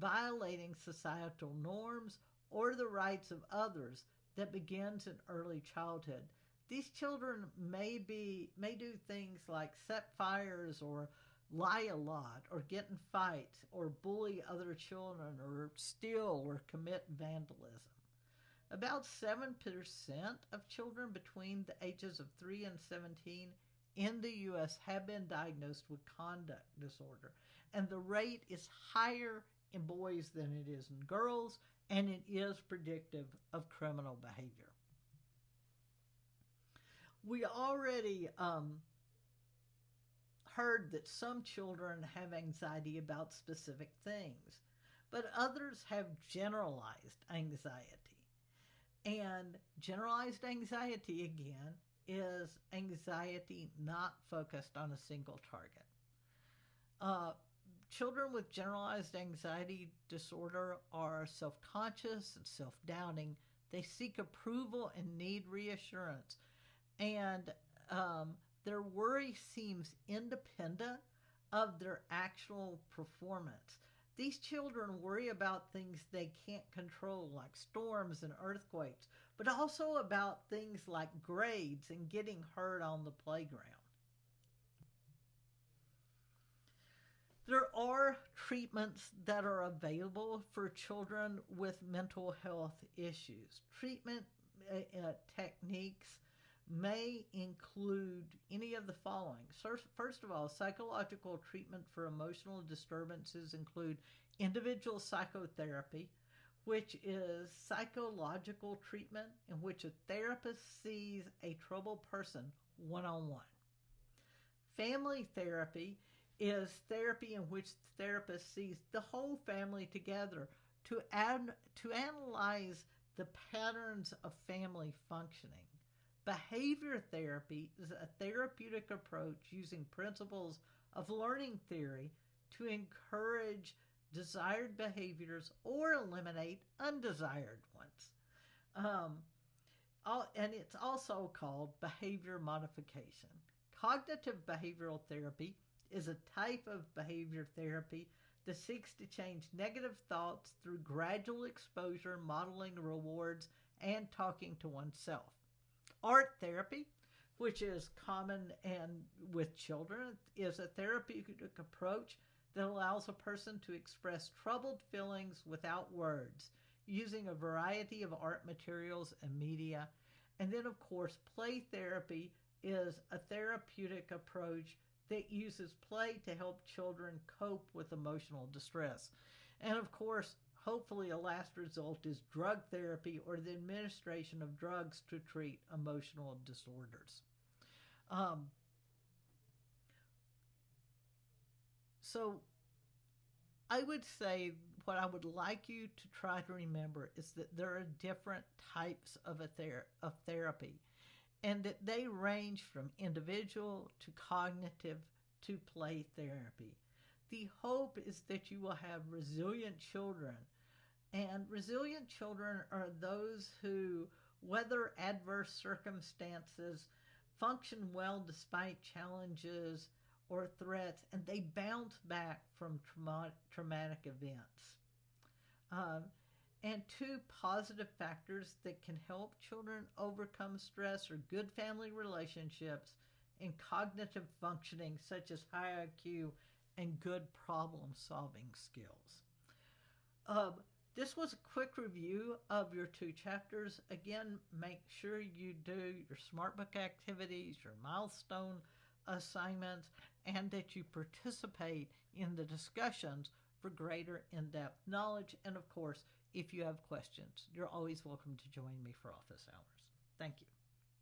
violating societal norms or the rights of others that begins in early childhood. These children may do things like set fires or lie a lot or get in fights or bully other children or steal or commit vandalism. About 7% of children between the ages of 3 and 17 in the U.S. have been diagnosed with conduct disorder, and the rate is higher in boys than it is in girls, and it is predictive of criminal behavior. We already heard that some children have anxiety about specific things, but others have generalized anxiety. And generalized anxiety, again, is anxiety not focused on a single target. Children with generalized anxiety disorder are self-conscious and self-doubting. They seek approval and need reassurance. And their worry seems independent of their actual performance. These children worry about things they can't control, like storms and earthquakes, but also about things like grades and getting hurt on the playground. There are treatments that are available for children with mental health issues. Treatment techniques may include any of the following. First of all, psychological treatment for emotional disturbances include individual psychotherapy, which is psychological treatment in which a therapist sees a troubled person one-on-one. Family therapy is therapy in which the therapist sees the whole family together to analyze the patterns of family functioning. Behavior therapy is a therapeutic approach using principles of learning theory to encourage desired behaviors or eliminate undesired ones. And it's also called behavior modification. Cognitive behavioral therapy is a type of behavior therapy that seeks to change negative thoughts through gradual exposure, modeling rewards, and talking to oneself. Art therapy, which is common and with children, is a therapeutic approach that allows a person to express troubled feelings without words, using a variety of art materials and media. And then, of course, play therapy is a therapeutic approach that uses play to help children cope with emotional distress. And of course, hopefully a last result is drug therapy or the administration of drugs to treat emotional disorders. So I would say what I would like you to try to remember is that there are different types of therapy, and that they range from individual to cognitive to play therapy. The hope is that you will have resilient children. And resilient children are those who weather adverse circumstances, function well despite challenges or threats, and they bounce back from traumatic events. And two positive factors that can help children overcome stress are good family relationships and cognitive functioning, such as high IQ and good problem-solving skills. This was a quick review of your 2 chapters. Again, make sure you do your smart book activities, your milestone assignments, and that you participate in the discussions for greater in-depth knowledge. And of course, if you have questions, you're always welcome to join me for office hours. Thank you.